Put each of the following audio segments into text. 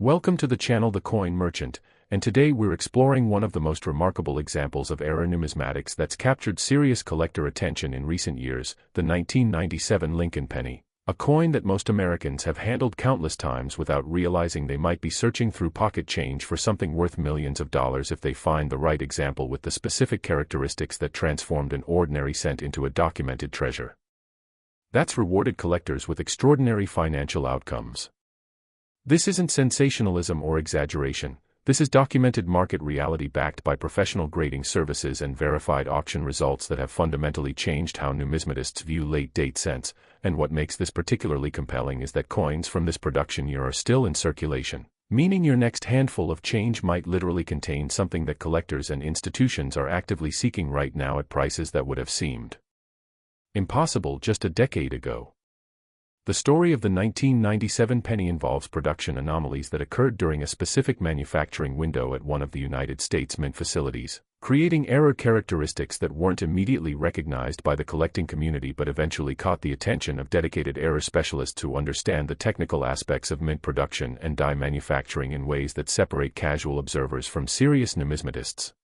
Welcome to the channel The Coin Merchant, and today we're exploring one of the most remarkable examples of era numismatics that's captured serious collector attention in recent years, the 1997 Lincoln penny, a coin that most Americans have handled countless times without realizing they might be searching through pocket change for something worth millions of dollars if they find the right example with the specific characteristics that transformed an ordinary cent into a documented treasure. That's rewarded collectors with extraordinary financial outcomes. This isn't sensationalism or exaggeration. This is documented market reality backed by professional grading services and verified auction results that have fundamentally changed how numismatists view late-date cents, and what makes this particularly compelling is that coins from this production year are still in circulation, meaning your next handful of change might literally contain something that collectors and institutions are actively seeking right now at prices that would have seemed impossible just a decade ago. The story of the 1997 penny involves production anomalies that occurred during a specific manufacturing window at one of the United States mint facilities, creating error characteristics that weren't immediately recognized by the collecting community but eventually caught the attention of dedicated error specialists who understand the technical aspects of mint production and die manufacturing in ways that separate casual observers from serious numismatists.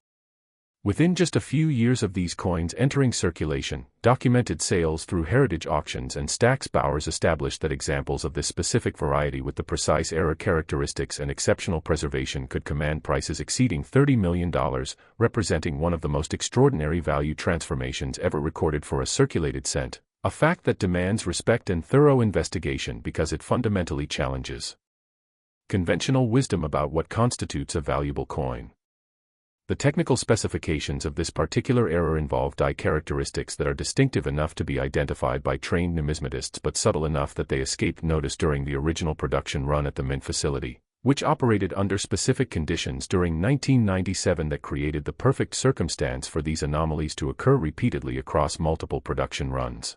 Within just a few years of these coins entering circulation, documented sales through heritage auctions and Stack's Bowers established that examples of this specific variety with the precise error characteristics and exceptional preservation could command prices exceeding $30 million, representing one of the most extraordinary value transformations ever recorded for a circulated cent, a fact that demands respect and thorough investigation because it fundamentally challenges conventional wisdom about what constitutes a valuable coin. The technical specifications of this particular error involve die characteristics that are distinctive enough to be identified by trained numismatists but subtle enough that they escaped notice during the original production run at the mint facility, which operated under specific conditions during 1997 that created the perfect circumstance for these anomalies to occur repeatedly across multiple production runs.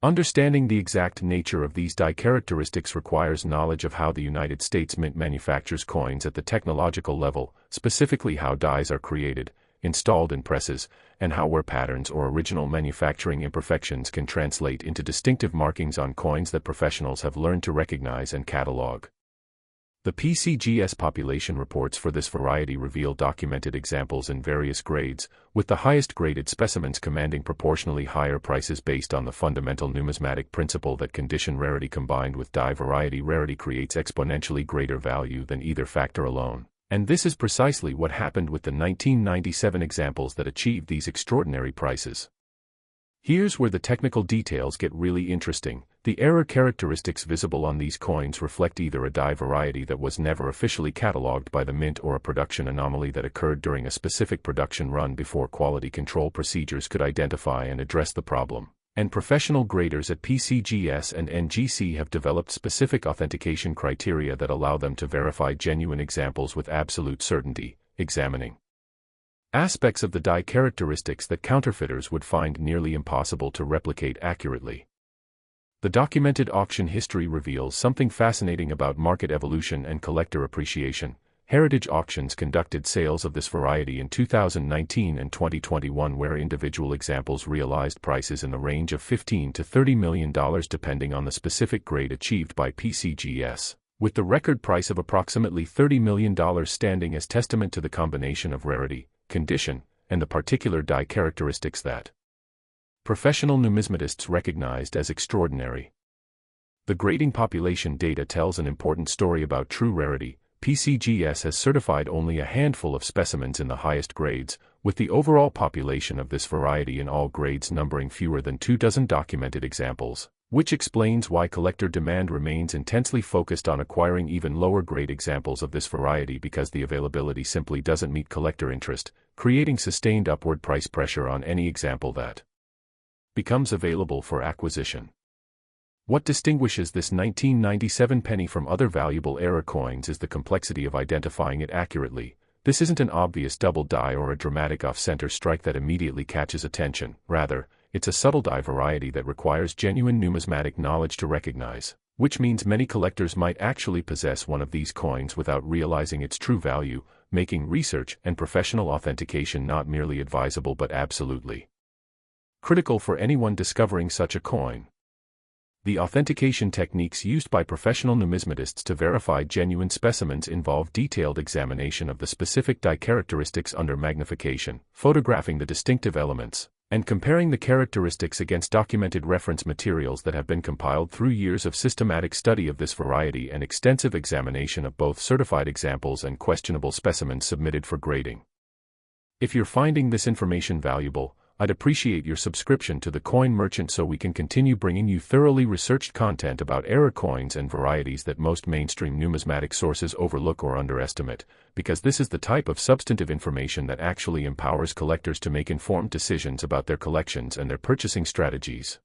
Understanding the exact nature of these die characteristics requires knowledge of how the United States Mint manufactures coins at the technological level, specifically how dies are created, installed in presses, and how wear patterns or original manufacturing imperfections can translate into distinctive markings on coins that professionals have learned to recognize and catalog. The PCGS population reports for this variety reveal documented examples in various grades, with the highest graded specimens commanding proportionally higher prices based on the fundamental numismatic principle that condition rarity combined with die variety rarity creates exponentially greater value than either factor alone. And this is precisely what happened with the 1997 examples that achieved these extraordinary prices. Here's where the technical details get really interesting. The error characteristics visible on these coins reflect either a die variety that was never officially cataloged by the mint or a production anomaly that occurred during a specific production run before quality control procedures could identify and address the problem. And professional graders at PCGS and NGC have developed specific authentication criteria that allow them to verify genuine examples with absolute certainty, examining aspects of the die characteristics that counterfeiters would find nearly impossible to replicate accurately. The documented auction history reveals something fascinating about market evolution and collector appreciation. Heritage auctions conducted sales of this variety in 2019 and 2021 where individual examples realized prices in the range of $15 to $30 million depending on the specific grade achieved by PCGS, with the record price of approximately $30 million standing as testament to the combination of rarity, condition, and the particular die characteristics that professional numismatists recognized as extraordinary. The grading population data tells an important story about true rarity. PCGS has certified only a handful of specimens in the highest grades, with the overall population of this variety in all grades numbering fewer than 24 documented examples, which explains why collector demand remains intensely focused on acquiring even lower-grade examples of this variety because the availability simply doesn't meet collector interest, creating sustained upward price pressure on any example that becomes available for acquisition. What distinguishes this 1997 penny from other valuable era coins is the complexity of identifying it accurately. This isn't an obvious double die or a dramatic off-center strike that immediately catches attention. Rather, it's a subtle die variety that requires genuine numismatic knowledge to recognize, which means many collectors might actually possess one of these coins without realizing its true value, making research and professional authentication not merely advisable but absolutely critical for anyone discovering such a coin. The authentication techniques used by professional numismatists to verify genuine specimens involve detailed examination of the specific die characteristics under magnification, photographing the distinctive elements, and comparing the characteristics against documented reference materials that have been compiled through years of systematic study of this variety and extensive examination of both certified examples and questionable specimens submitted for grading. If you're finding this information valuable, I'd appreciate your subscription to the Coin Merchant so we can continue bringing you thoroughly researched content about error coins and varieties that most mainstream numismatic sources overlook or underestimate, because this is the type of substantive information that actually empowers collectors to make informed decisions about their collections and their purchasing strategies.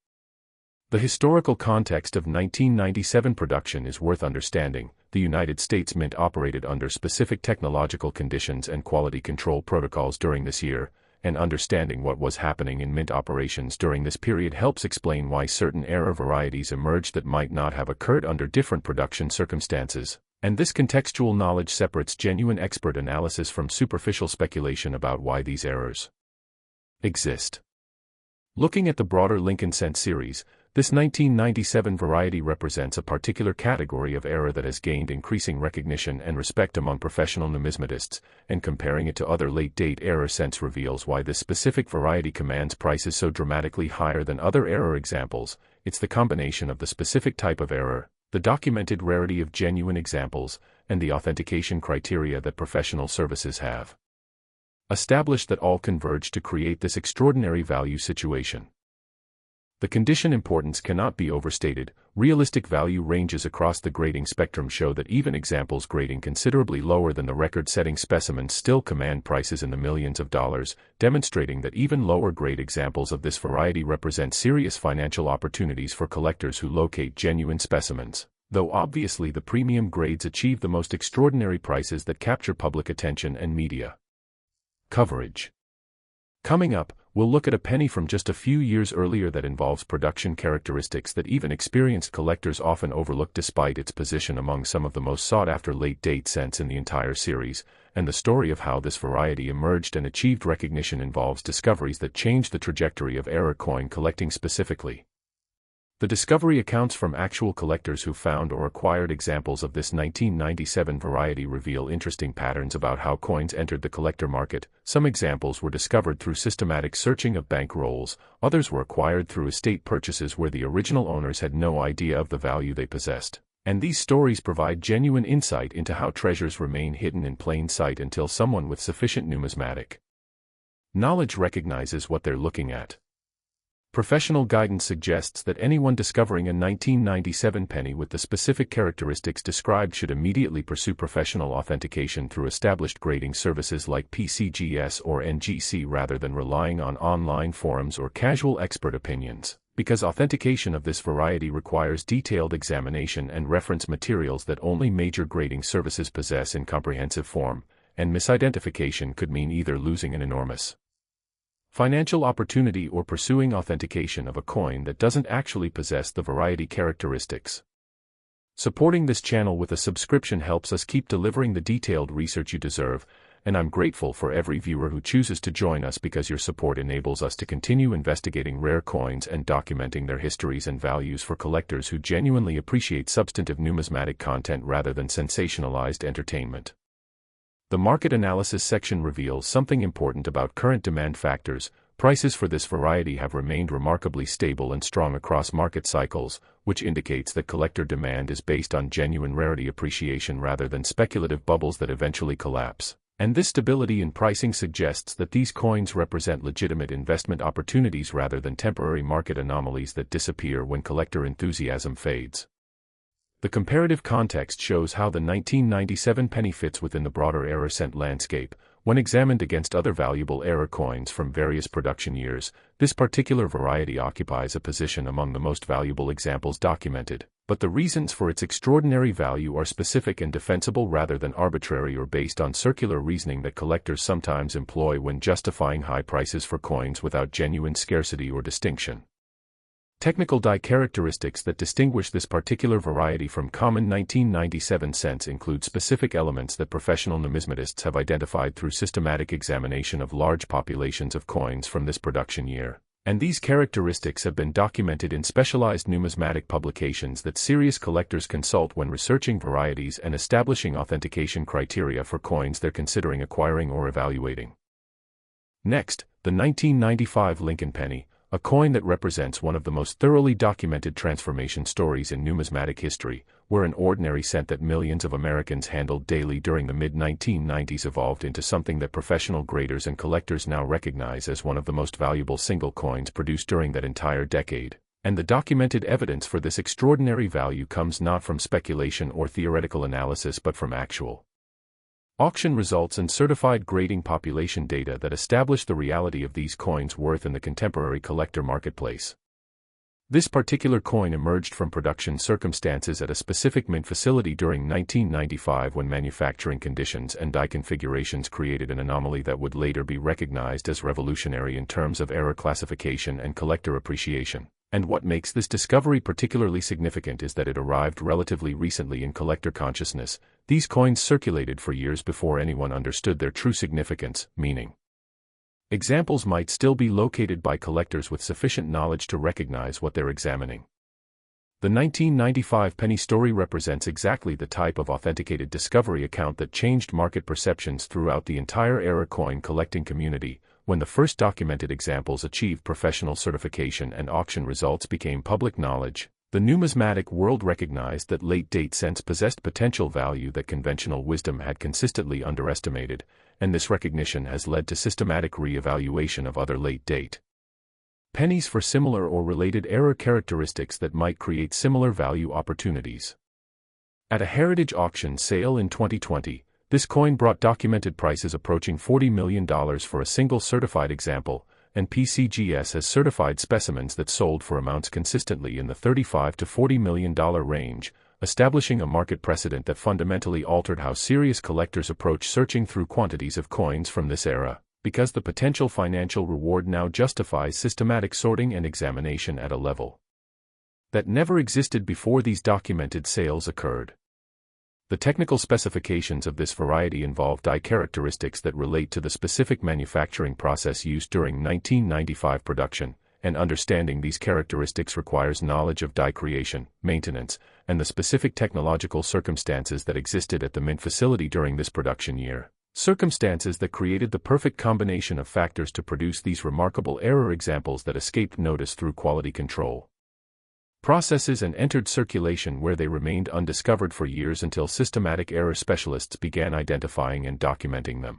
The historical context of 1997 production is worth understanding. The United States Mint operated under specific technological conditions and quality control protocols during this year, and understanding what was happening in mint operations during this period helps explain why certain error varieties emerged that might not have occurred under different production circumstances, and this contextual knowledge separates genuine expert analysis from superficial speculation about why these errors exist. Looking at the broader Lincoln Cent series, this 1997 variety represents a particular category of error that has gained increasing recognition and respect among professional numismatists, and comparing it to other late-date error cents reveals why this specific variety commands prices so dramatically higher than other error examples. It's the combination of the specific type of error, the documented rarity of genuine examples, and the authentication criteria that professional services have established that all converge to create this extraordinary value situation. The condition importance cannot be overstated. Realistic value ranges across the grading spectrum show that even examples grading considerably lower than the record-setting specimens still command prices in the millions of dollars, demonstrating that even lower-grade examples of this variety represent serious financial opportunities for collectors who locate genuine specimens, though obviously the premium grades achieve the most extraordinary prices that capture public attention and media coverage. Coming up, we'll look at a penny from just a few years earlier that involves production characteristics that even experienced collectors often overlook despite its position among some of the most sought-after late-date cents in the entire series, and the story of how this variety emerged and achieved recognition involves discoveries that changed the trajectory of error coin collecting specifically. The discovery accounts from actual collectors who found or acquired examples of this 1997 variety reveal interesting patterns about how coins entered the collector market. Some examples were discovered through systematic searching of bank rolls, others were acquired through estate purchases where the original owners had no idea of the value they possessed. And these stories provide genuine insight into how treasures remain hidden in plain sight until someone with sufficient numismatic knowledge recognizes what they're looking at. Professional guidance suggests that anyone discovering a 1997 penny with the specific characteristics described should immediately pursue professional authentication through established grading services like PCGS or NGC rather than relying on online forums or casual expert opinions, because authentication of this variety requires detailed examination and reference materials that only major grading services possess in comprehensive form, and misidentification could mean either losing an enormous financial opportunity or pursuing authentication of a coin that doesn't actually possess the variety characteristics. Supporting this channel with a subscription helps us keep delivering the detailed research you deserve, and I'm grateful for every viewer who chooses to join us because your support enables us to continue investigating rare coins and documenting their histories and values for collectors who genuinely appreciate substantive numismatic content rather than sensationalized entertainment. The market analysis section reveals something important about current demand factors. Prices for this variety have remained remarkably stable and strong across market cycles, which indicates that collector demand is based on genuine rarity appreciation rather than speculative bubbles that eventually collapse. And this stability in pricing suggests that these coins represent legitimate investment opportunities rather than temporary market anomalies that disappear when collector enthusiasm fades. The comparative context shows how the 1997 penny fits within the broader error cent landscape. When examined against other valuable error coins from various production years, this particular variety occupies a position among the most valuable examples documented, but the reasons for its extraordinary value are specific and defensible rather than arbitrary or based on circular reasoning that collectors sometimes employ when justifying high prices for coins without genuine scarcity or distinction. Technical die characteristics that distinguish this particular variety from common 1997 cents include specific elements that professional numismatists have identified through systematic examination of large populations of coins from this production year. And these characteristics have been documented in specialized numismatic publications that serious collectors consult when researching varieties and establishing authentication criteria for coins they're considering acquiring or evaluating. Next, the 1995 Lincoln penny, a coin that represents one of the most thoroughly documented transformation stories in numismatic history, where an ordinary cent that millions of Americans handled daily during the mid-1990s evolved into something that professional graders and collectors now recognize as one of the most valuable single coins produced during that entire decade. And the documented evidence for this extraordinary value comes not from speculation or theoretical analysis but from actual auction results and certified grading population data that establish the reality of these coins' worth in the contemporary collector marketplace. This particular coin emerged from production circumstances at a specific mint facility during 1995 when manufacturing conditions and die configurations created an anomaly that would later be recognized as revolutionary in terms of error classification and collector appreciation. And what makes this discovery particularly significant is that it arrived relatively recently in collector consciousness. These coins circulated for years before anyone understood their true significance, meaning examples might still be located by collectors with sufficient knowledge to recognize what they're examining. The 1995 penny story represents exactly the type of authenticated discovery account that changed market perceptions throughout the entire era coin collecting community. When the first documented examples achieved professional certification and auction results became public knowledge, the numismatic world recognized that late-date cents possessed potential value that conventional wisdom had consistently underestimated, and this recognition has led to systematic re-evaluation of other late-date pennies for similar or related error characteristics that might create similar value opportunities. At a heritage auction sale in 2020, this coin brought documented prices approaching $40 million for a single certified example, and PCGS has certified specimens that sold for amounts consistently in the $35 to $40 million range, establishing a market precedent that fundamentally altered how serious collectors approach searching through quantities of coins from this era, because the potential financial reward now justifies systematic sorting and examination at a level that never existed before these documented sales occurred. The technical specifications of this variety involve die characteristics that relate to the specific manufacturing process used during 1995 production, and understanding these characteristics requires knowledge of die creation, maintenance, and the specific technological circumstances that existed at the mint facility during this production year. Circumstances that created the perfect combination of factors to produce these remarkable error examples that escaped notice through quality control processes and entered circulation where they remained undiscovered for years until systematic error specialists began identifying and documenting them.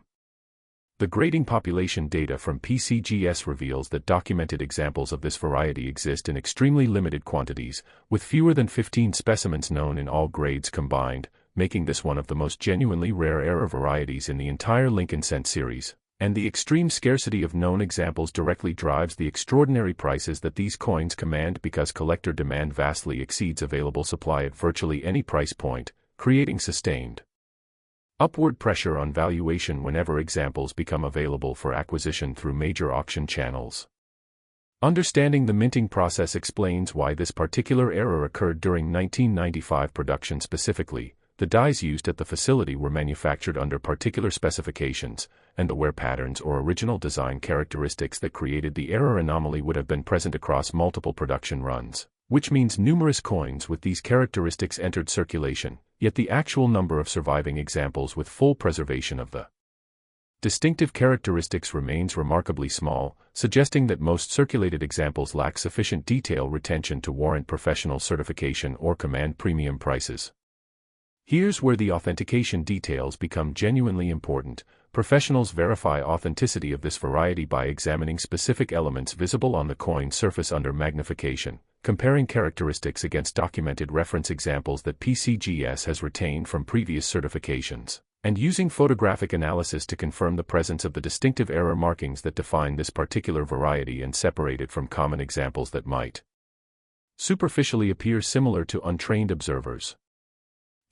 The grading population data from PCGS reveals that documented examples of this variety exist in extremely limited quantities, with fewer than 15 specimens known in all grades combined, making this one of the most genuinely rare error varieties in the entire Lincoln cent series. And the extreme scarcity of known examples directly drives the extraordinary prices that these coins command because collector demand vastly exceeds available supply at virtually any price point, creating sustained upward pressure on valuation whenever examples become available for acquisition through major auction channels. Understanding the minting process explains why this particular error occurred during 1995 production specifically. The dies used at the facility were manufactured under particular specifications, and the wear patterns or original design characteristics that created the error anomaly would have been present across multiple production runs, which means numerous coins with these characteristics entered circulation, yet the actual number of surviving examples with full preservation of the distinctive characteristics remains remarkably small, suggesting that most circulated examples lack sufficient detail retention to warrant professional certification or command premium prices. Here's where the authentication details become genuinely important. Professionals verify authenticity of this variety by examining specific elements visible on the coin surface under magnification, comparing characteristics against documented reference examples that PCGS has retained from previous certifications, and using photographic analysis to confirm the presence of the distinctive error markings that define this particular variety and separate it from common examples that might superficially appear similar to untrained observers.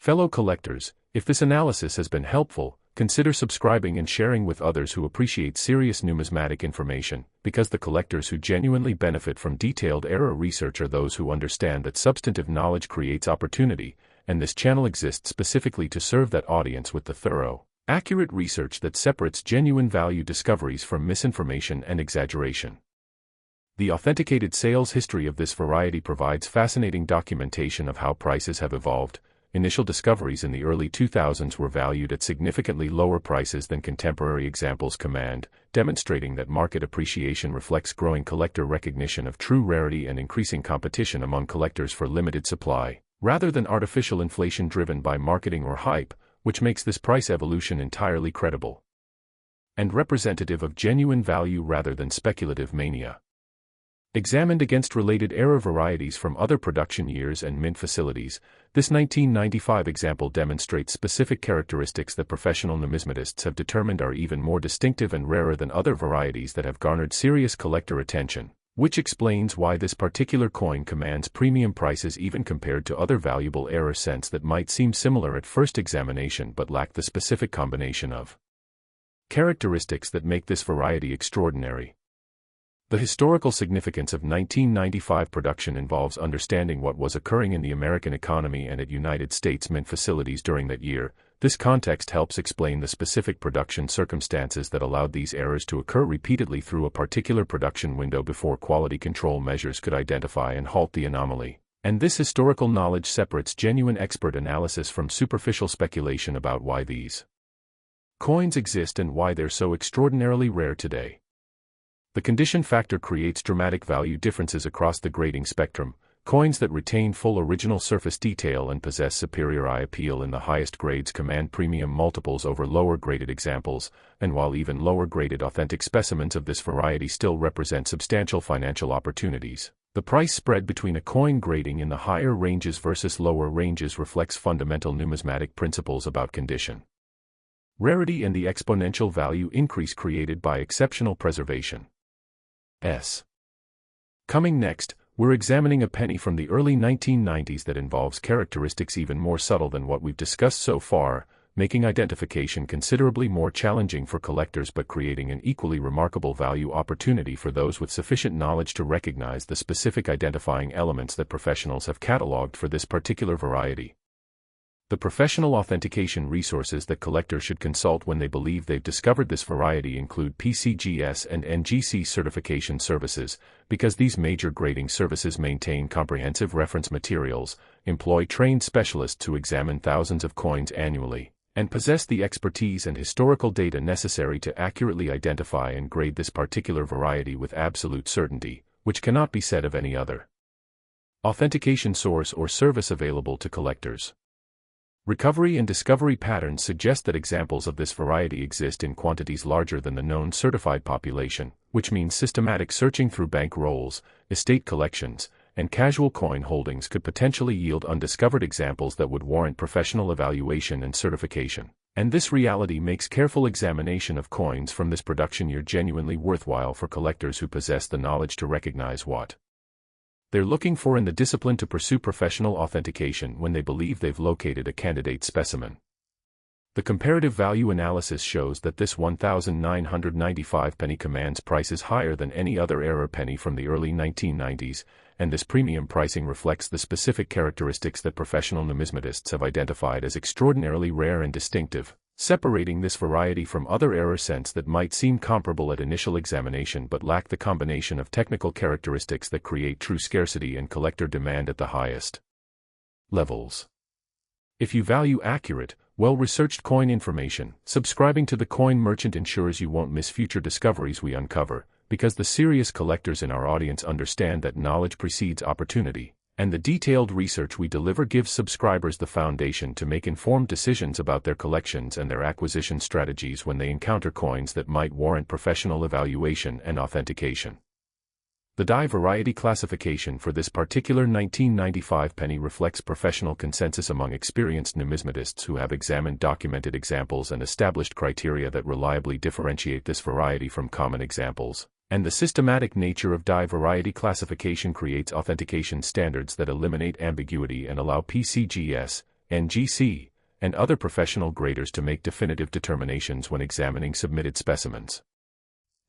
Fellow collectors, if this analysis has been helpful, consider subscribing and sharing with others who appreciate serious numismatic information, because the collectors who genuinely benefit from detailed error research are those who understand that substantive knowledge creates opportunity, and this channel exists specifically to serve that audience with the thorough, accurate research that separates genuine value discoveries from misinformation and exaggeration. The authenticated sales history of this variety provides fascinating documentation of how prices have evolved. Initial discoveries in the early 2000s were valued at significantly lower prices than contemporary examples command, demonstrating that market appreciation reflects growing collector recognition of true rarity and increasing competition among collectors for limited supply, rather than artificial inflation driven by marketing or hype, which makes this price evolution entirely credible and representative of genuine value rather than speculative mania. Examined against related era varieties from other production years and mint facilities, this 1995 example demonstrates specific characteristics that professional numismatists have determined are even more distinctive and rarer than other varieties that have garnered serious collector attention, which explains why this particular coin commands premium prices even compared to other valuable era cents that might seem similar at first examination but lack the specific combination of characteristics that make this variety extraordinary. The historical significance of 1995 production involves understanding what was occurring in the American economy and at United States mint facilities during that year. This context helps explain the specific production circumstances that allowed these errors to occur repeatedly through a particular production window before quality control measures could identify and halt the anomaly. And this historical knowledge separates genuine expert analysis from superficial speculation about why these coins exist and why they're so extraordinarily rare today. The condition factor creates dramatic value differences across the grading spectrum. Coins that retain full original surface detail and possess superior eye appeal in the highest grades command premium multiples over lower graded examples, and while even lower graded authentic specimens of this variety still represent substantial financial opportunities, the price spread between a coin grading in the higher ranges versus lower ranges reflects fundamental numismatic principles about condition, rarity, and the exponential value increase created by exceptional preservation. Coming next, we're examining a penny from the early 1990s that involves characteristics even more subtle than what we've discussed so far, making identification considerably more challenging for collectors but creating an equally remarkable value opportunity for those with sufficient knowledge to recognize the specific identifying elements that professionals have cataloged for this particular variety. The professional authentication resources that collectors should consult when they believe they've discovered this variety include PCGS and NGC certification services, because these major grading services maintain comprehensive reference materials, employ trained specialists who examine thousands of coins annually, and possess the expertise and historical data necessary to accurately identify and grade this particular variety with absolute certainty, which cannot be said of any other authentication source or service available to collectors. Recovery and discovery patterns suggest that examples of this variety exist in quantities larger than the known certified population, which means systematic searching through bank rolls, estate collections, and casual coin holdings could potentially yield undiscovered examples that would warrant professional evaluation and certification. And this reality makes careful examination of coins from this production year genuinely worthwhile for collectors who possess the knowledge to recognize what they're looking for in the discipline to pursue professional authentication when they believe they've located a candidate specimen. The comparative value analysis shows that this 1,995 penny commands prices higher than any other era penny from the early 1990s, and this premium pricing reflects the specific characteristics that professional numismatists have identified as extraordinarily rare and distinctive, separating this variety from other era cents that might seem comparable at initial examination but lack the combination of technical characteristics that create true scarcity and collector demand at the highest levels. If you value accurate, well-researched coin information, subscribing to the Coin Merchant ensures you won't miss future discoveries we uncover, because the serious collectors in our audience understand that knowledge precedes opportunity, and the detailed research we deliver gives subscribers the foundation to make informed decisions about their collections and their acquisition strategies when they encounter coins that might warrant professional evaluation and authentication. The die variety classification for this particular 1995 penny reflects professional consensus among experienced numismatists who have examined documented examples and established criteria that reliably differentiate this variety from common examples. And the systematic nature of die variety classification creates authentication standards that eliminate ambiguity and allow PCGS, NGC, and other professional graders to make definitive determinations when examining submitted specimens.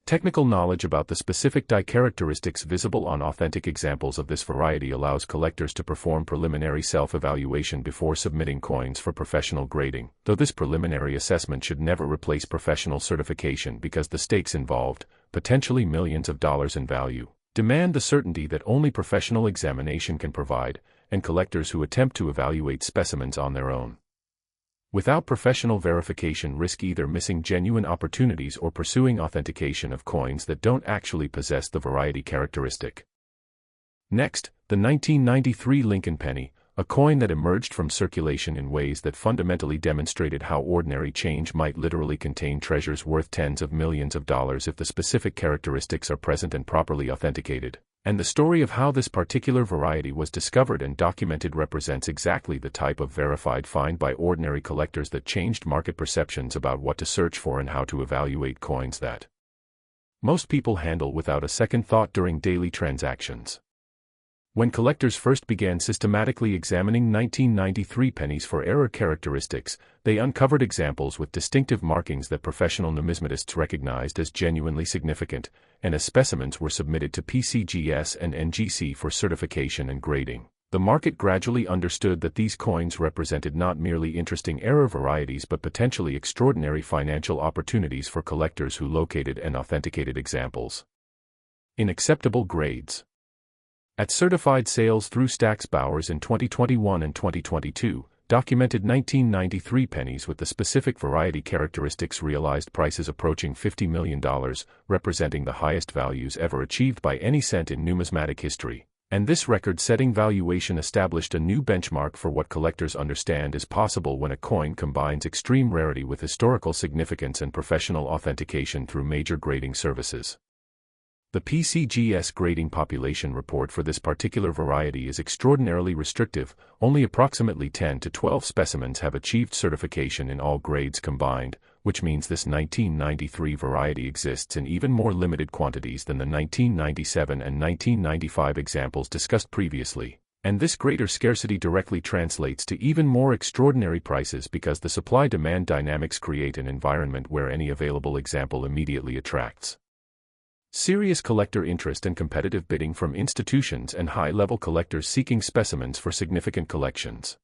Technical knowledge about the specific die characteristics visible on authentic examples of this variety allows collectors to perform preliminary self-evaluation before submitting coins for professional grading, though this preliminary assessment should never replace professional certification because the stakes involved, potentially millions of dollars in value, demand the certainty that only professional examination can provide, and collectors who attempt to evaluate specimens on their own without professional verification risk either missing genuine opportunities or pursuing authentication of coins that don't actually possess the variety characteristic. Next, the 1993 Lincoln penny, a coin that emerged from circulation in ways that fundamentally demonstrated how ordinary change might literally contain treasures worth tens of millions of dollars if the specific characteristics are present and properly authenticated. And the story of how this particular variety was discovered and documented represents exactly the type of verified find by ordinary collectors that changed market perceptions about what to search for and how to evaluate coins that most people handle without a second thought during daily transactions. When collectors first began systematically examining 1993 pennies for error characteristics, they uncovered examples with distinctive markings that professional numismatists recognized as genuinely significant, and as specimens were submitted to PCGS and NGC for certification and grading. The market gradually understood that these coins represented not merely interesting error varieties but potentially extraordinary financial opportunities for collectors who located and authenticated examples in acceptable grades. At certified sales through Stack's Bowers in 2021 and 2022, documented 1993 pennies with the specific variety characteristics realized prices approaching $50 million, representing the highest values ever achieved by any cent in numismatic history. And this record-setting valuation established a new benchmark for what collectors understand is possible when a coin combines extreme rarity with historical significance and professional authentication through major grading services. The PCGS grading population report for this particular variety is extraordinarily restrictive. Only approximately 10 to 12 specimens have achieved certification in all grades combined, which means this 1993 variety exists in even more limited quantities than the 1997 and 1995 examples discussed previously. And this greater scarcity directly translates to even more extraordinary prices because the supply-demand dynamics create an environment where any available example immediately attracts serious collector interest and competitive bidding from institutions and high-level collectors seeking specimens for significant collections.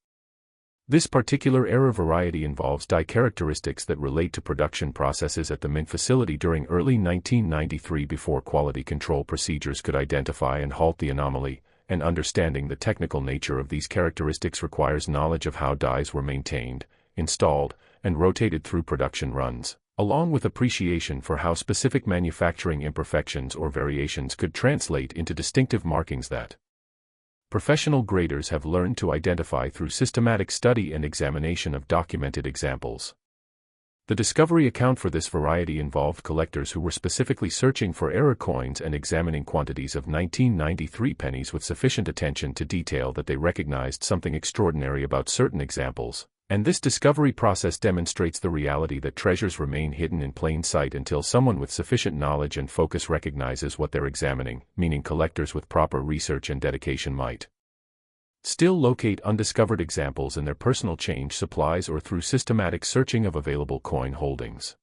This particular error variety involves die characteristics that relate to production processes at the mint facility during early 1993 before quality control procedures could identify and halt the anomaly, and understanding the technical nature of these characteristics requires knowledge of how dies were maintained, installed, and rotated through production runs, along with appreciation for how specific manufacturing imperfections or variations could translate into distinctive markings that professional graders have learned to identify through systematic study and examination of documented examples. The discovery account for this variety involved collectors who were specifically searching for error coins and examining quantities of 1993 pennies with sufficient attention to detail that they recognized something extraordinary about certain examples. And this discovery process demonstrates the reality that treasures remain hidden in plain sight until someone with sufficient knowledge and focus recognizes what they're examining, meaning collectors with proper research and dedication might still locate undiscovered examples in their personal change supplies or through systematic searching of available coin holdings.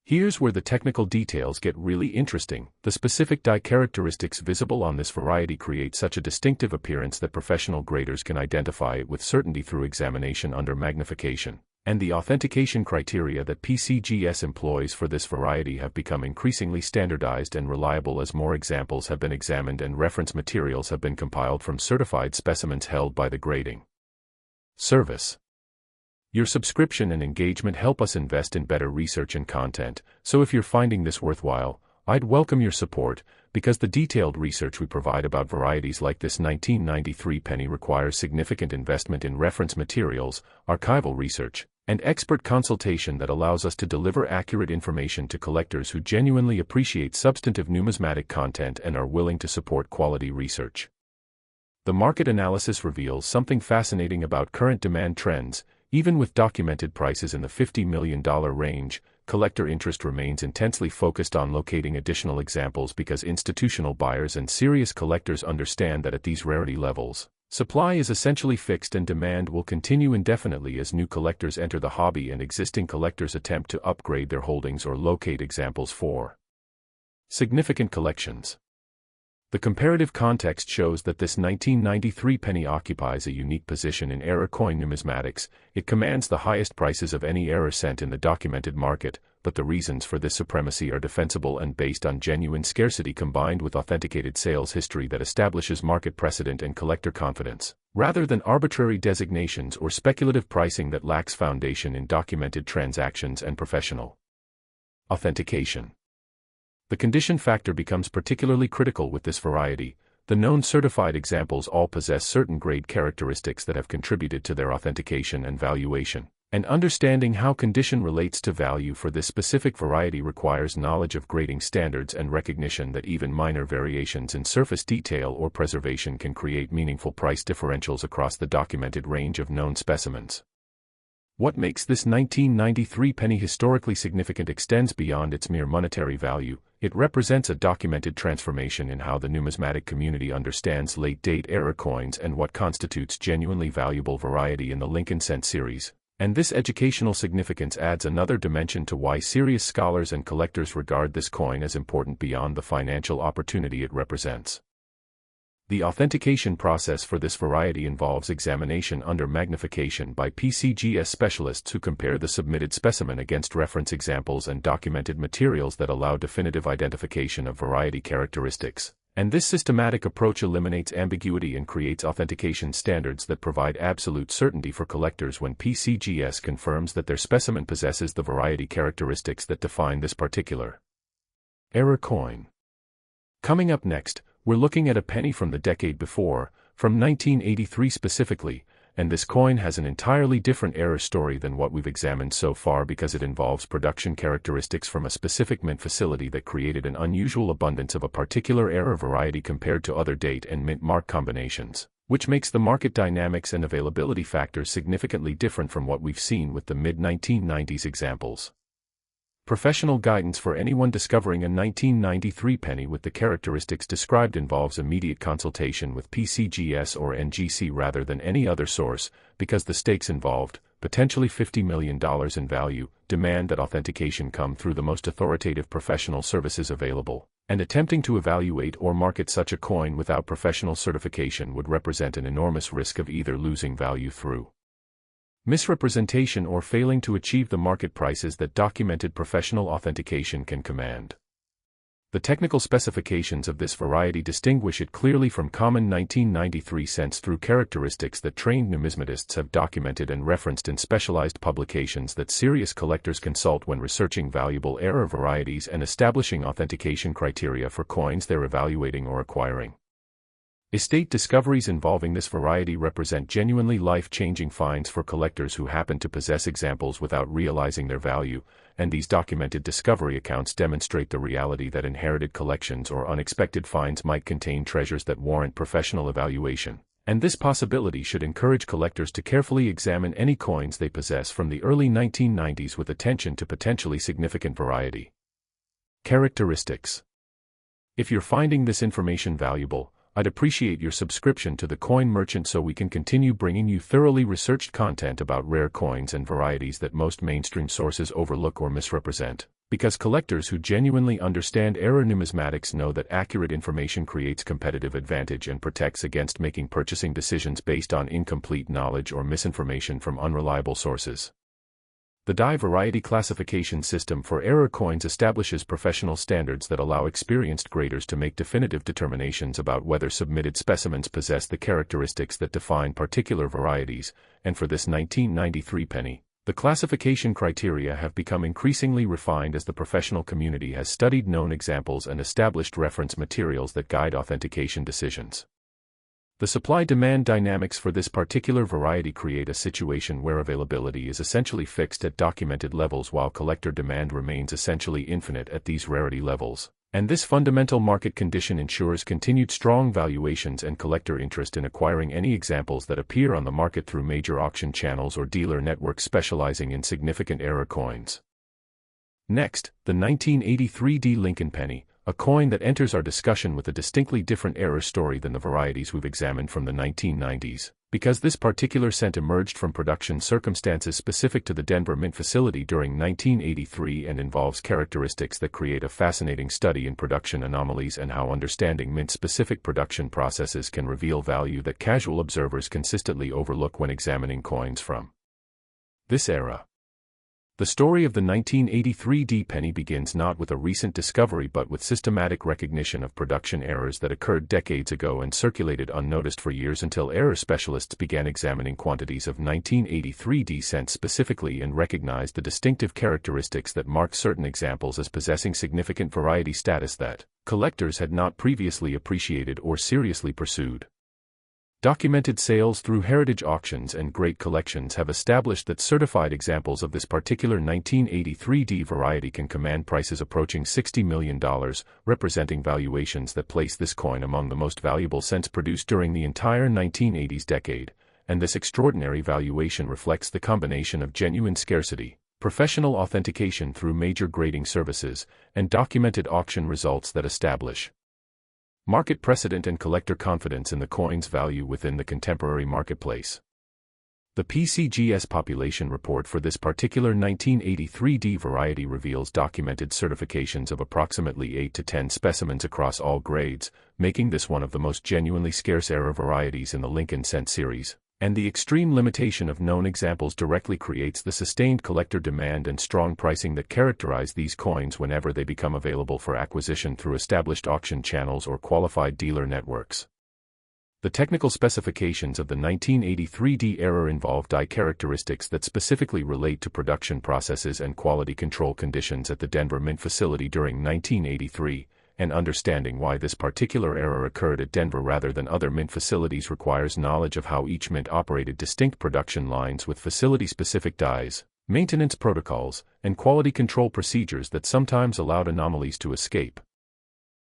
Here's where the technical details get really interesting. The specific die characteristics visible on this variety create such a distinctive appearance that professional graders can identify it with certainty through examination under magnification, and the authentication criteria that PCGS employs for this variety have become increasingly standardized and reliable as more examples have been examined and reference materials have been compiled from certified specimens held by the grading service. Your subscription and engagement help us invest in better research and content, so if you're finding this worthwhile, I'd welcome your support, because the detailed research we provide about varieties like this 1993 penny requires significant investment in reference materials, archival research, and expert consultation that allows us to deliver accurate information to collectors who genuinely appreciate substantive numismatic content and are willing to support quality research. The market analysis reveals something fascinating about current demand trends. Even with documented prices in the $50 million range, collector interest remains intensely focused on locating additional examples because institutional buyers and serious collectors understand that at these rarity levels, supply is essentially fixed and demand will continue indefinitely as new collectors enter the hobby and existing collectors attempt to upgrade their holdings or locate examples for significant collections. The comparative context shows that this 1993 penny occupies a unique position in error coin numismatics. It commands the highest prices of any error cent in the documented market, but the reasons for this supremacy are defensible and based on genuine scarcity combined with authenticated sales history that establishes market precedent and collector confidence, rather than arbitrary designations or speculative pricing that lacks foundation in documented transactions and professional authentication. The condition factor becomes particularly critical with this variety. The known certified examples all possess certain grade characteristics that have contributed to their authentication and valuation. And understanding how condition relates to value for this specific variety requires knowledge of grading standards and recognition that even minor variations in surface detail or preservation can create meaningful price differentials across the documented range of known specimens. What makes this 1993 penny historically significant extends beyond its mere monetary value. It represents a documented transformation in how the numismatic community understands late-date era coins and what constitutes genuinely valuable variety in the Lincoln cent series. And this educational significance adds another dimension to why serious scholars and collectors regard this coin as important beyond the financial opportunity it represents. The authentication process for this variety involves examination under magnification by PCGS specialists who compare the submitted specimen against reference examples and documented materials that allow definitive identification of variety characteristics. And this systematic approach eliminates ambiguity and creates authentication standards that provide absolute certainty for collectors when PCGS confirms that their specimen possesses the variety characteristics that define this particular era coin. Coming up next, we're looking at a penny from the decade before, from 1983 specifically, and this coin has an entirely different era story than what we've examined so far because it involves production characteristics from a specific mint facility that created an unusual abundance of a particular era variety compared to other date and mint mark combinations, which makes the market dynamics and availability factors significantly different from what we've seen with the mid-1990s examples. Professional guidance for anyone discovering a 1993 penny with the characteristics described involves immediate consultation with PCGS or NGC rather than any other source, because the stakes involved, potentially $50 million in value, demand that authentication come through the most authoritative professional services available, and attempting to evaluate or market such a coin without professional certification would represent an enormous risk of either losing value through misrepresentation or failing to achieve the market prices that documented professional authentication can command. The technical specifications of this variety distinguish it clearly from common 1993 cents through characteristics that trained numismatists have documented and referenced in specialized publications that serious collectors consult when researching valuable era varieties and establishing authentication criteria for coins they're evaluating or acquiring. Estate discoveries involving this variety represent genuinely life-changing finds for collectors who happen to possess examples without realizing their value, and these documented discovery accounts demonstrate the reality that inherited collections or unexpected finds might contain treasures that warrant professional evaluation, and this possibility should encourage collectors to carefully examine any coins they possess from the early 1990s with attention to potentially significant variety characteristics. If you're finding this information valuable, I'd appreciate your subscription to the Coin Merchant so we can continue bringing you thoroughly researched content about rare coins and varieties that most mainstream sources overlook or misrepresent, because collectors who genuinely understand era numismatics know that accurate information creates competitive advantage and protects against making purchasing decisions based on incomplete knowledge or misinformation from unreliable sources. The Die Variety Classification System for era coins establishes professional standards that allow experienced graders to make definitive determinations about whether submitted specimens possess the characteristics that define particular varieties, and for this 1993 penny, the classification criteria have become increasingly refined as the professional community has studied known examples and established reference materials that guide authentication decisions. The supply-demand dynamics for this particular variety create a situation where availability is essentially fixed at documented levels while collector demand remains essentially infinite at these rarity levels, and this fundamental market condition ensures continued strong valuations and collector interest in acquiring any examples that appear on the market through major auction channels or dealer networks specializing in significant era coins. Next, the 1983 D Lincoln penny, a coin that enters our discussion with a distinctly different era story than the varieties we've examined from the 1990s, because this particular cent emerged from production circumstances specific to the Denver Mint facility during 1983 and involves characteristics that create a fascinating study in production anomalies and how understanding mint-specific production processes can reveal value that casual observers consistently overlook when examining coins from this era. The story of the 1983 D penny begins not with a recent discovery but with systematic recognition of production errors that occurred decades ago and circulated unnoticed for years until error specialists began examining quantities of 1983 D cents specifically and recognized the distinctive characteristics that mark certain examples as possessing significant variety status that collectors had not previously appreciated or seriously pursued. Documented sales through heritage auctions and great collections have established that certified examples of this particular 1983 D variety can command prices approaching $60 million, representing valuations that place this coin among the most valuable cents produced during the entire 1980s decade, and this extraordinary valuation reflects the combination of genuine scarcity, professional authentication through major grading services, and documented auction results that establish market precedent and collector confidence in the coin's value within the contemporary marketplace. The PCGS population report for this particular 1983 D variety reveals documented certifications of approximately 8 to 10 specimens across all grades, making this one of the most genuinely scarce error varieties in the Lincoln Cent series, and the extreme limitation of known examples directly creates the sustained collector demand and strong pricing that characterize these coins whenever they become available for acquisition through established auction channels or qualified dealer networks. The technical specifications of the 1983 D error involve die characteristics that specifically relate to production processes and quality control conditions at the Denver Mint facility during 1983, and understanding why this particular error occurred at Denver rather than other mint facilities requires knowledge of how each mint operated distinct production lines with facility-specific dies, maintenance protocols, and quality control procedures that sometimes allowed anomalies to escape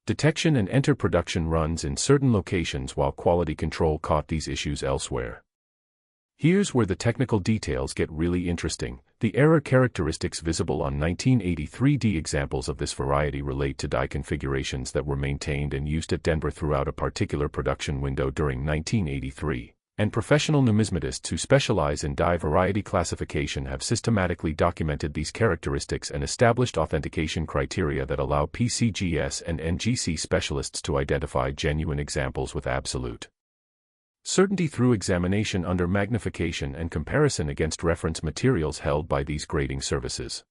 detection and enter production runs in certain locations while quality control caught these issues elsewhere. Here's where the technical details get really interesting. The error characteristics visible on 1983 D examples of this variety relate to die configurations that were maintained and used at Denver throughout a particular production window during 1983, and professional numismatists who specialize in die variety classification have systematically documented these characteristics and established authentication criteria that allow PCGS and NGC specialists to identify genuine examples with absolute certainty through examination under magnification and comparison against reference materials held by these grading services.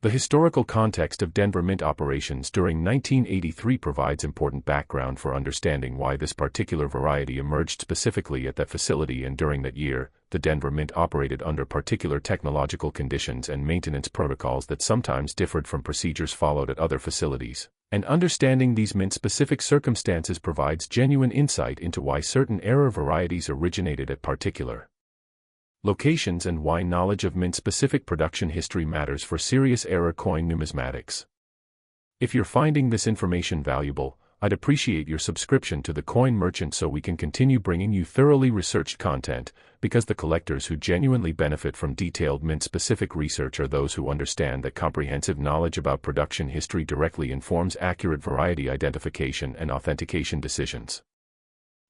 The historical context of Denver Mint operations during 1983 provides important background for understanding why this particular variety emerged specifically at that facility, and during that year, the Denver Mint operated under particular technological conditions and maintenance protocols that sometimes differed from procedures followed at other facilities. And understanding these mint-specific circumstances provides genuine insight into why certain error varieties originated at particular locations and why knowledge of mint-specific production history matters for serious error coin numismatics. If you're finding this information valuable, I'd appreciate your subscription to the Coin Merchant so we can continue bringing you thoroughly researched content, because the collectors who genuinely benefit from detailed mint-specific research are those who understand that comprehensive knowledge about production history directly informs accurate variety identification and authentication decisions.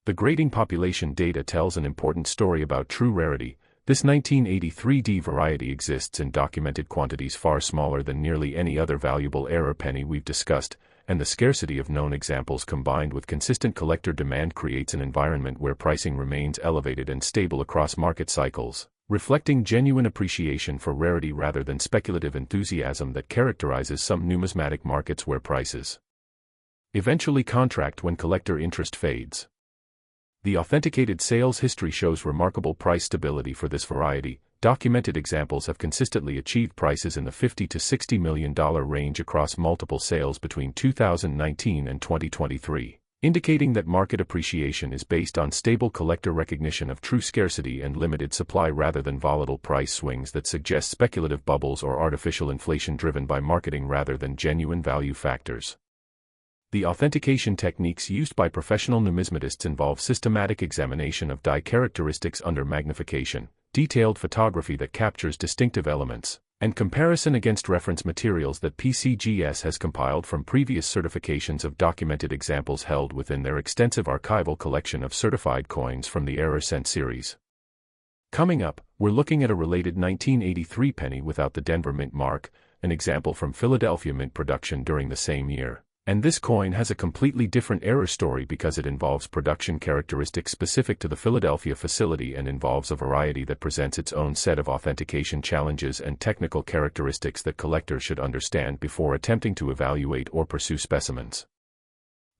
The grading population data tells an important story about true rarity. This 1983 D variety exists in documented quantities far smaller than nearly any other valuable error penny we've discussed, and the scarcity of known examples combined with consistent collector demand creates an environment where pricing remains elevated and stable across market cycles, reflecting genuine appreciation for rarity rather than speculative enthusiasm that characterizes some numismatic markets where prices eventually contract when collector interest fades. The authenticated sales history shows remarkable price stability for this variety. Documented examples have consistently achieved prices in the $50 to $60 million range across multiple sales between 2019 and 2023, indicating that market appreciation is based on stable collector recognition of true scarcity and limited supply rather than volatile price swings that suggest speculative bubbles or artificial inflation driven by marketing rather than genuine value factors. The authentication techniques used by professional numismatists involve systematic examination of die characteristics under magnification, detailed photography that captures distinctive elements, and comparison against reference materials that PCGS has compiled from previous certifications of documented examples held within their extensive archival collection of certified coins from the Error Cent series. Coming up, we're looking at a related 1983 penny without the Denver Mint mark, an example from Philadelphia Mint production during the same year, And this coin has a completely different error story because it involves production characteristics specific to the Philadelphia facility and involves a variety that presents its own set of authentication challenges and technical characteristics that collectors should understand before attempting to evaluate or pursue specimens.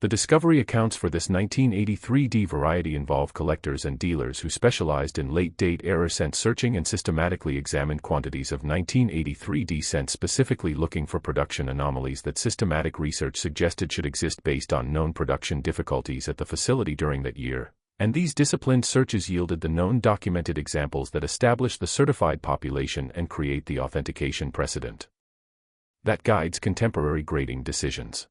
The discovery accounts for this 1983D variety involve collectors and dealers who specialized in late-date error scent searching and systematically examined quantities of 1983D scent, specifically looking for production anomalies that systematic research suggested should exist based on known production difficulties at the facility during that year, and these disciplined searches yielded the known documented examples that establish the certified population and create the authentication precedent that guides contemporary grading decisions.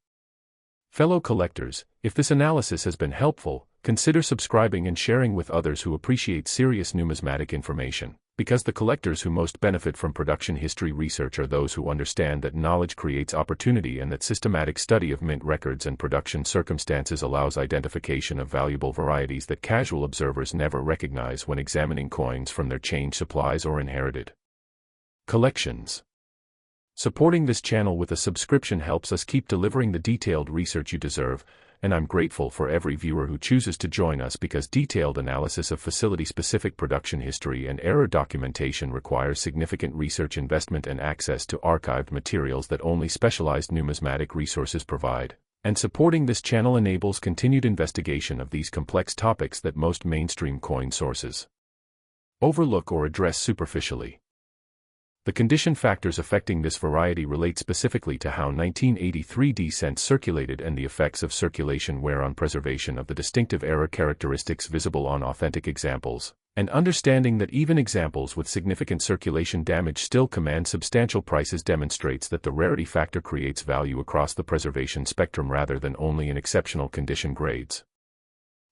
Fellow collectors, if this analysis has been helpful, consider subscribing and sharing with others who appreciate serious numismatic information, because the collectors who most benefit from production history research are those who understand that knowledge creates opportunity and that systematic study of mint records and production circumstances allows identification of valuable varieties that casual observers never recognize when examining coins from their changed supplies or inherited collections. Supporting this channel with a subscription helps us keep delivering the detailed research you deserve, and I'm grateful for every viewer who chooses to join us because detailed analysis of facility-specific production history and error documentation requires significant research investment and access to archived materials that only specialized numismatic resources provide. And supporting this channel enables continued investigation of these complex topics that most mainstream coin sources overlook or address superficially. The condition factors affecting this variety relate specifically to how 1983D scent circulated and the effects of circulation wear on preservation of the distinctive error characteristics visible on authentic examples, and understanding that even examples with significant circulation damage still command substantial prices demonstrates that the rarity factor creates value across the preservation spectrum rather than only in exceptional condition grades.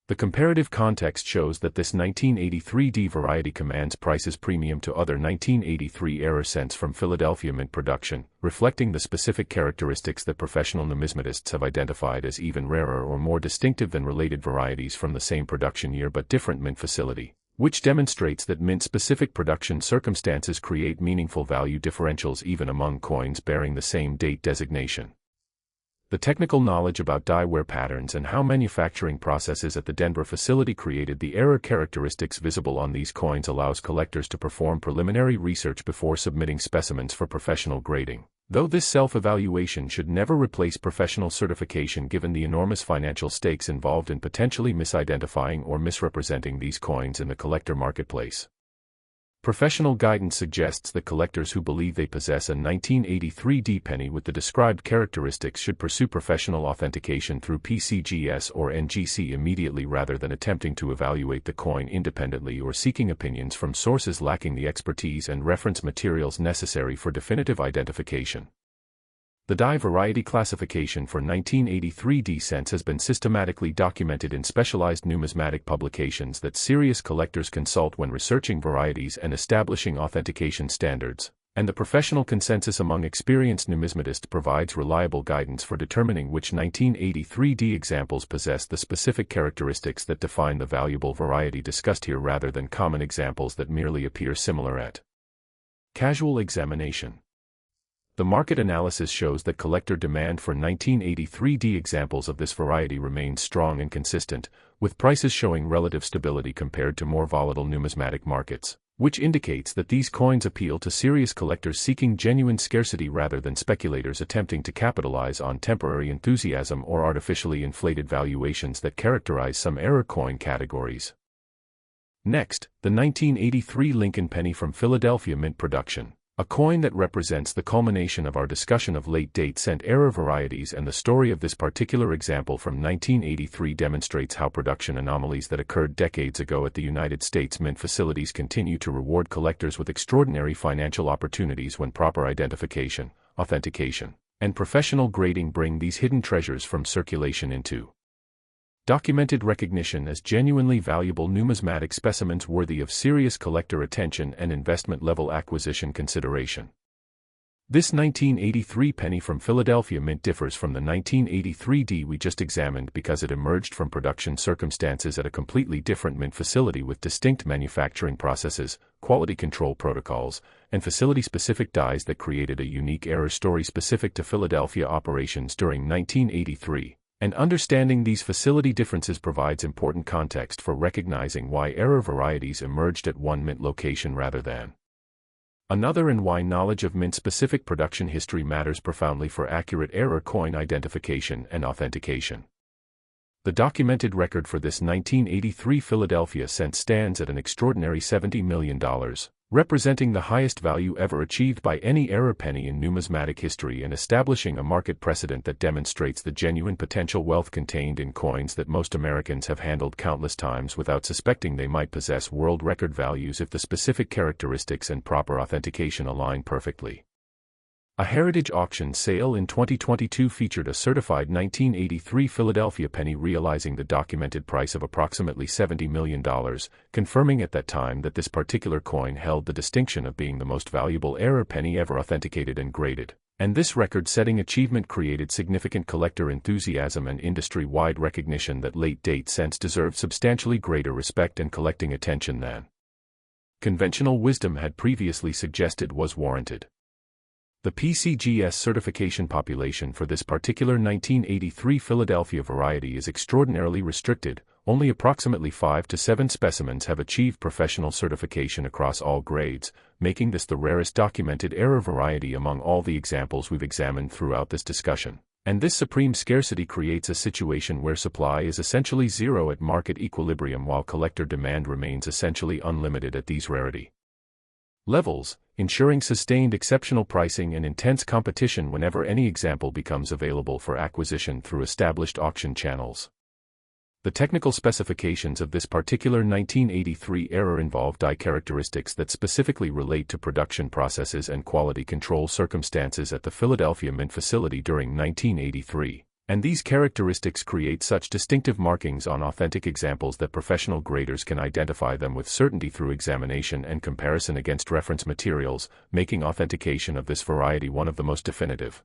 The comparative context shows that this 1983D variety commands prices premium to other 1983 error scents from Philadelphia mint production, reflecting the specific characteristics that professional numismatists have identified as even rarer or more distinctive than related varieties from the same production year but different mint facility, which demonstrates that mint-specific production circumstances create meaningful value differentials even among coins bearing the same date designation. The technical knowledge about die wear patterns and how manufacturing processes at the Denver facility created the error characteristics visible on these coins allows collectors to perform preliminary research before submitting specimens for professional grading, though this self-evaluation should never replace professional certification given the enormous financial stakes involved in potentially misidentifying or misrepresenting these coins in the collector marketplace. Professional guidance suggests that collectors who believe they possess a 1983D penny with the described characteristics should pursue professional authentication through PCGS or NGC immediately rather than attempting to evaluate the coin independently or seeking opinions from sources lacking the expertise and reference materials necessary for definitive identification. The die variety classification for 1983D scents has been systematically documented in specialized numismatic publications that serious collectors consult when researching varieties and establishing authentication standards, and the professional consensus among experienced numismatists provides reliable guidance for determining which 1983D examples possess the specific characteristics that define the valuable variety discussed here rather than common examples that merely appear similar at casual examination. The market analysis shows that collector demand for 1983D examples of this variety remains strong and consistent, with prices showing relative stability compared to more volatile numismatic markets, which indicates that these coins appeal to serious collectors seeking genuine scarcity rather than speculators attempting to capitalize on temporary enthusiasm or artificially inflated valuations that characterize some error coin categories. Next, the 1983 Lincoln penny from Philadelphia mint production. A coin that represents the culmination of our discussion of late-date scent error varieties, and the story of this particular example from 1983 demonstrates how production anomalies that occurred decades ago at the United States mint facilities continue to reward collectors with extraordinary financial opportunities when proper identification, authentication, and professional grading bring these hidden treasures from circulation into documented recognition as genuinely valuable numismatic specimens worthy of serious collector attention and investment-level acquisition consideration. This 1983 penny from Philadelphia Mint differs from the 1983 D we just examined because it emerged from production circumstances at a completely different mint facility with distinct manufacturing processes, quality control protocols, and facility-specific dies that created a unique error story specific to Philadelphia operations during 1983. And understanding these facility differences provides important context for recognizing why error varieties emerged at one mint location rather than another, and why knowledge of mint-specific production history matters profoundly for accurate error coin identification and authentication. The documented record for this 1983 Philadelphia cent stands at an extraordinary $70 million, representing the highest value ever achieved by any error penny in numismatic history and establishing a market precedent that demonstrates the genuine potential wealth contained in coins that most Americans have handled countless times without suspecting they might possess world record values if the specific characteristics and proper authentication align perfectly. A heritage auction sale in 2022 featured a certified 1983 Philadelphia penny realizing the documented price of approximately $70 million, confirming at that time that this particular coin held the distinction of being the most valuable error penny ever authenticated and graded. And this record-setting achievement created significant collector enthusiasm and industry-wide recognition that late-date cents deserved substantially greater respect and collecting attention than conventional wisdom had previously suggested was warranted. The PCGS certification population for this particular 1983 Philadelphia variety is extraordinarily restricted. Only approximately 5 to 7 specimens have achieved professional certification across all grades, making this the rarest documented error variety among all the examples we've examined throughout this discussion. And this supreme scarcity creates a situation where supply is essentially zero at market equilibrium while collector demand remains essentially unlimited at these rarity levels, ensuring sustained exceptional pricing and intense competition whenever any example becomes available for acquisition through established auction channels. The technical specifications of this particular 1983 error involve die characteristics that specifically relate to production processes and quality control circumstances at the Philadelphia Mint facility during 1983. And these characteristics create such distinctive markings on authentic examples that professional graders can identify them with certainty through examination and comparison against reference materials, making authentication of this variety one of the most definitive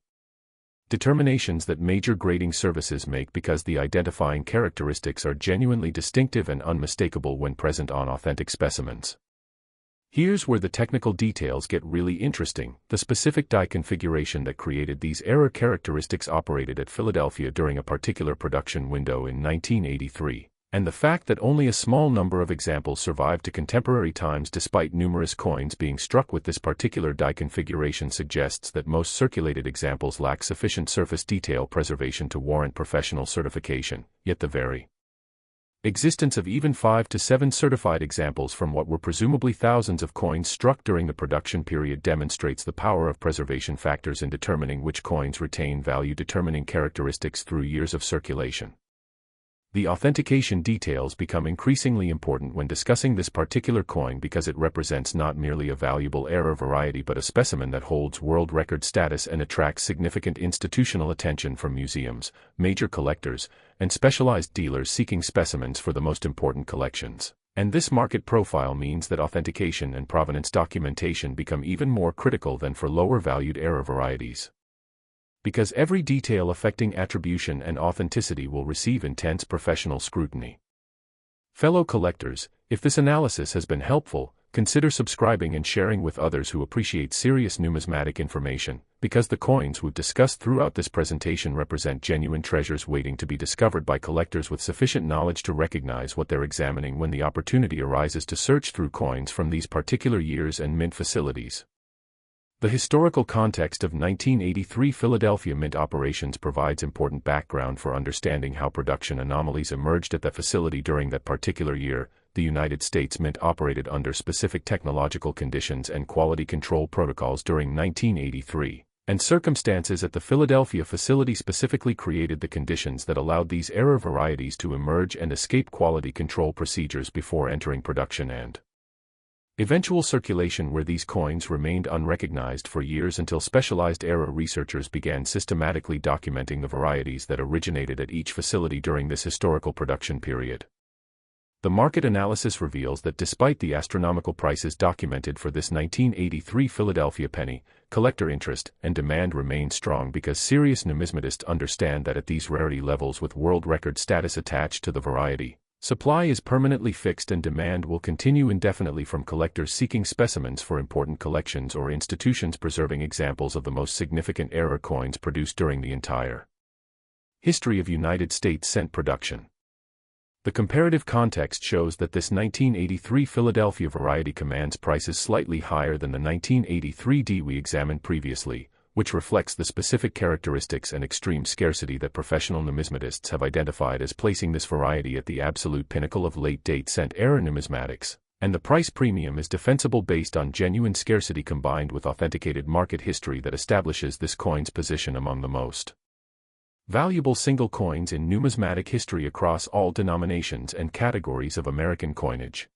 determinations that major grading services make because the identifying characteristics are genuinely distinctive and unmistakable when present on authentic specimens. Here's where the technical details get really interesting. The specific die configuration that created these error characteristics operated at Philadelphia during a particular production window in 1983, and the fact that only a small number of examples survived to contemporary times despite numerous coins being struck with this particular die configuration suggests that most circulated examples lack sufficient surface detail preservation to warrant professional certification, yet the very existence of even 5 to 7 certified examples from what were presumably thousands of coins struck during the production period demonstrates the power of preservation factors in determining which coins retain value, determining characteristics through years of circulation. The authentication details become increasingly important when discussing this particular coin because it represents not merely a valuable error variety but a specimen that holds world record status and attracts significant institutional attention from museums, major collectors, and specialized dealers seeking specimens for the most important collections. And this market profile means that authentication and provenance documentation become even more critical than for lower valued error varieties, because every detail affecting attribution and authenticity will receive intense professional scrutiny. Fellow collectors, if this analysis has been helpful, consider subscribing and sharing with others who appreciate serious numismatic information, because the coins we've discussed throughout this presentation represent genuine treasures waiting to be discovered by collectors with sufficient knowledge to recognize what they're examining when the opportunity arises to search through coins from these particular years and mint facilities. The historical context of 1983 Philadelphia Mint operations provides important background for understanding how production anomalies emerged at that facility during that particular year. The United States Mint operated under specific technological conditions and quality control protocols during 1983, and circumstances at the Philadelphia facility specifically created the conditions that allowed these error varieties to emerge and escape quality control procedures before entering production and eventual circulation, where these coins remained unrecognized for years until specialized error researchers began systematically documenting the varieties that originated at each facility during this historical production period. The market analysis reveals that despite the astronomical prices documented for this 1983 Philadelphia penny, collector interest and demand remain strong because serious numismatists understand that at these rarity levels with world record status attached to the variety, supply is permanently fixed and demand will continue indefinitely from collectors seeking specimens for important collections or institutions preserving examples of the most significant error coins produced during the entire history of United States cent production. The comparative context shows that this 1983 Philadelphia variety commands prices slightly higher than the 1983 D we examined previously, which reflects the specific characteristics and extreme scarcity that professional numismatists have identified as placing this variety at the absolute pinnacle of late-date cent-era numismatics, and the price premium is defensible based on genuine scarcity combined with authenticated market history that establishes this coin's position among the most valuable single coins in numismatic history across all denominations and categories of American coinage.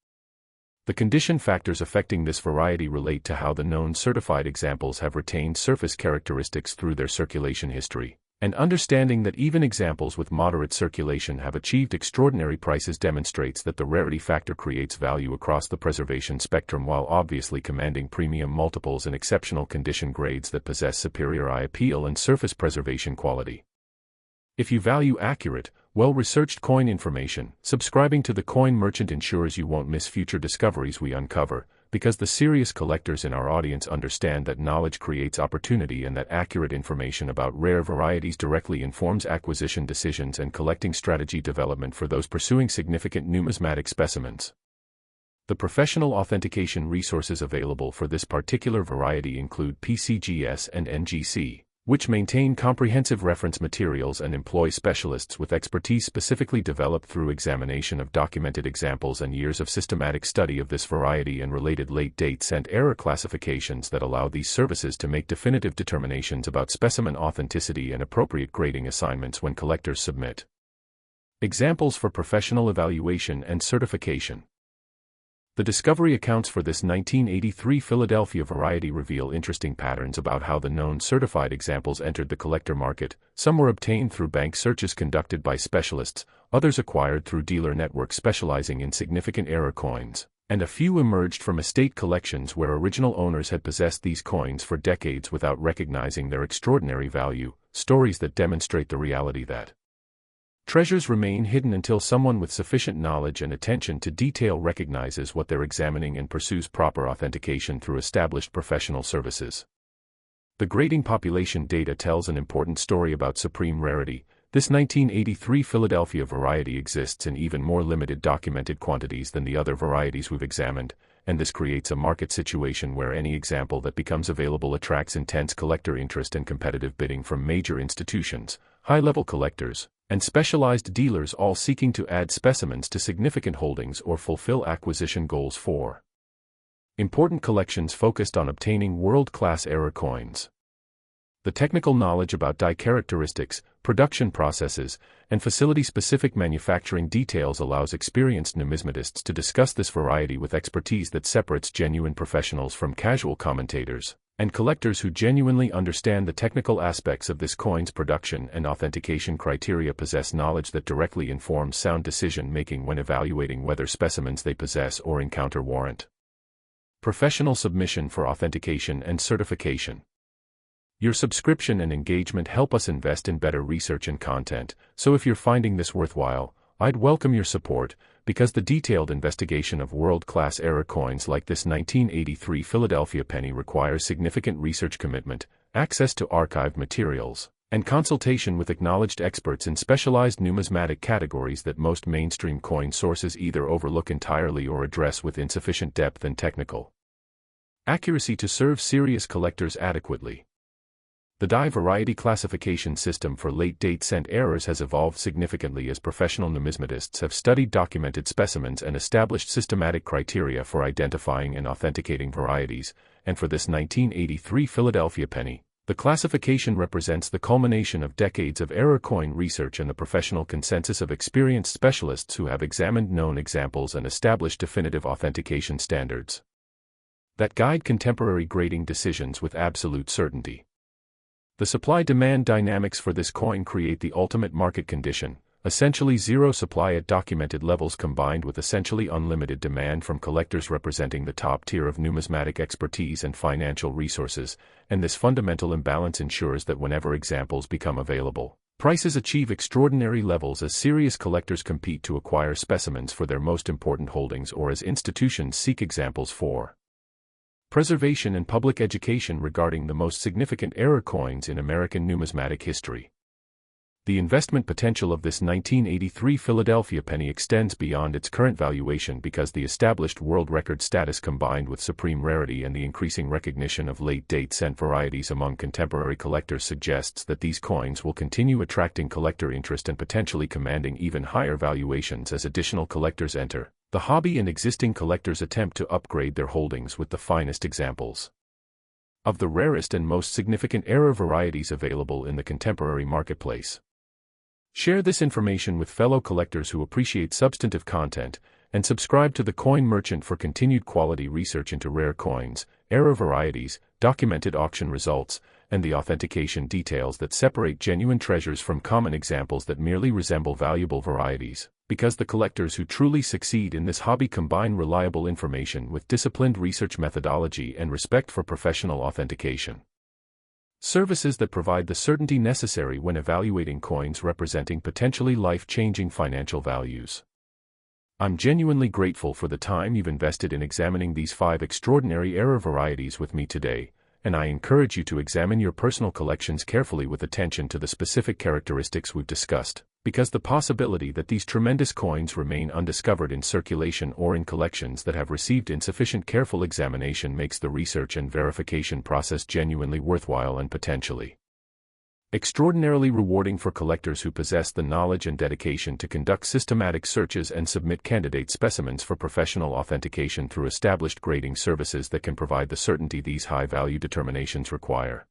The condition factors affecting this variety relate to how the known certified examples have retained surface characteristics through their circulation history, and understanding that even examples with moderate circulation have achieved extraordinary prices demonstrates that the rarity factor creates value across the preservation spectrum while obviously commanding premium multiples in exceptional condition grades that possess superior eye appeal and surface preservation quality. If you value accurate, well-researched coin information, subscribing to the Coin Merchant ensures you won't miss future discoveries we uncover, because the serious collectors in our audience understand that knowledge creates opportunity and that accurate information about rare varieties directly informs acquisition decisions and collecting strategy development for those pursuing significant numismatic specimens. The professional authentication resources available for this particular variety include PCGS and NGC, which maintain comprehensive reference materials and employ specialists with expertise specifically developed through examination of documented examples and years of systematic study of this variety and related late-date cent-era classifications that allow these services to make definitive determinations about specimen authenticity and appropriate grading assignments when collectors submit examples for professional evaluation and certification. The discovery accounts for this 1983 Philadelphia variety reveal interesting patterns about how the known certified examples entered the collector market. Some were obtained through bank searches conducted by specialists, others acquired through dealer networks specializing in significant error coins, and a few emerged from estate collections where original owners had possessed these coins for decades without recognizing their extraordinary value, stories that demonstrate the reality that treasures remain hidden until someone with sufficient knowledge and attention to detail recognizes what they're examining and pursues proper authentication through established professional services. The grading population data tells an important story about supreme rarity. This 1983 Philadelphia variety exists in even more limited documented quantities than the other varieties we've examined, and this creates a market situation where any example that becomes available attracts intense collector interest and competitive bidding from major institutions, high-level collectors, and specialized dealers all seeking to add specimens to significant holdings or fulfill acquisition goals for important collections focused on obtaining world-class error coins. The technical knowledge about die characteristics, production processes, and facility-specific manufacturing details allows experienced numismatists to discuss this variety with expertise that separates genuine professionals from casual commentators, and collectors who genuinely understand the technical aspects of this coin's production and authentication criteria possess knowledge that directly informs sound decision-making when evaluating whether specimens they possess or encounter warrant professional submission for authentication and certification. Your subscription and engagement help us invest in better research and content, so if you're finding this worthwhile, I'd welcome your support, because the detailed investigation of world-class error coins like this 1983 Philadelphia penny requires significant research commitment, access to archived materials, and consultation with acknowledged experts in specialized numismatic categories that most mainstream coin sources either overlook entirely or address with insufficient depth and technical accuracy to serve serious collectors adequately. The die variety classification system for late-date cent errors has evolved significantly as professional numismatists have studied documented specimens and established systematic criteria for identifying and authenticating varieties, and for this 1983 Philadelphia penny, the classification represents the culmination of decades of error coin research and the professional consensus of experienced specialists who have examined known examples and established definitive authentication standards that guide contemporary grading decisions with absolute certainty. The supply-demand dynamics for this coin create the ultimate market condition, essentially zero supply at documented levels combined with essentially unlimited demand from collectors representing the top tier of numismatic expertise and financial resources, and this fundamental imbalance ensures that whenever examples become available, prices achieve extraordinary levels as serious collectors compete to acquire specimens for their most important holdings or as institutions seek examples for preservation and public education regarding the most significant error coins in American numismatic history. The investment potential of this 1983 Philadelphia penny extends beyond its current valuation because the established world record status combined with supreme rarity and the increasing recognition of late-date cent varieties among contemporary collectors suggests that these coins will continue attracting collector interest and potentially commanding even higher valuations as additional collectors enter the hobby and existing collectors attempt to upgrade their holdings with the finest examples of the rarest and most significant error varieties available in the contemporary marketplace. Share this information with fellow collectors who appreciate substantive content, and subscribe to the Coin Merchant for continued quality research into rare coins, error varieties, documented auction results, and the authentication details that separate genuine treasures from common examples that merely resemble valuable varieties, because the collectors who truly succeed in this hobby combine reliable information with disciplined research methodology and respect for professional authentication. Services that provide the certainty necessary when evaluating coins representing potentially life-changing financial values. I'm genuinely grateful for the time you've invested in examining these 5 extraordinary error varieties with me today, and I encourage you to examine your personal collections carefully with attention to the specific characteristics we've discussed, because the possibility that these tremendous coins remain undiscovered in circulation or in collections that have received insufficient careful examination makes the research and verification process genuinely worthwhile and potentially extraordinarily rewarding for collectors who possess the knowledge and dedication to conduct systematic searches and submit candidate specimens for professional authentication through established grading services that can provide the certainty these high-value determinations require.